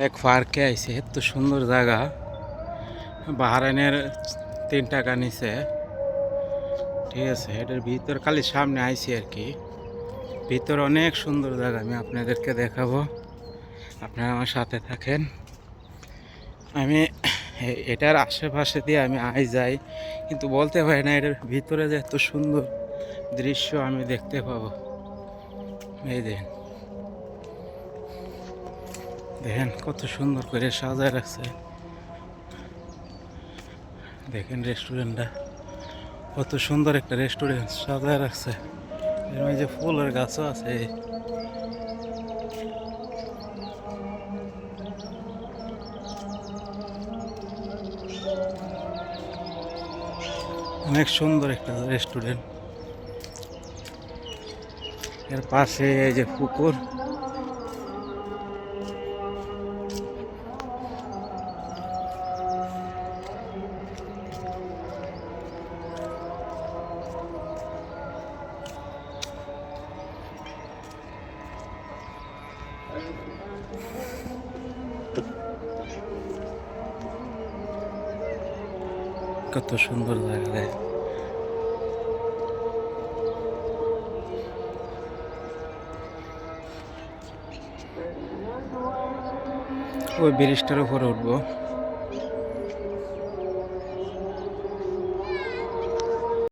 এক পার্কে আইছে, এত সুন্দর জায়গা। বাহারাইনের 3 টাকা নিচে, ঠিক আছে। এটার ভিতর খালি সামনে আইছি আর কি। ভিতর অনেক সুন্দর জায়গা, আমি আপনাদেরকে দেখাবো, আপনারা আমার সাথে থাকেন। আমি এটার আশেপাশে দিয়ে আমি যাই, কিন্তু বলতে পারি না এটার ভিতরে যে এত সুন্দর দৃশ্য আমি দেখতে পাবো। এই দেখেন, দেখেন কত সুন্দর করে সাজায় রাখছে। দেখেন রেস্টুরেন্টটা কত সুন্দর, একটা রেস্টুরেন্ট সাজায় রাখছে। এর মধ্যে ফুলের গাছও আছে। অনেক সুন্দর একটা রেস্টুরেন্ট। এর পাশে এই যে পুকুর, কত সুন্দর জায়গা। ওই ব্রিজটার উপরে উঠবো।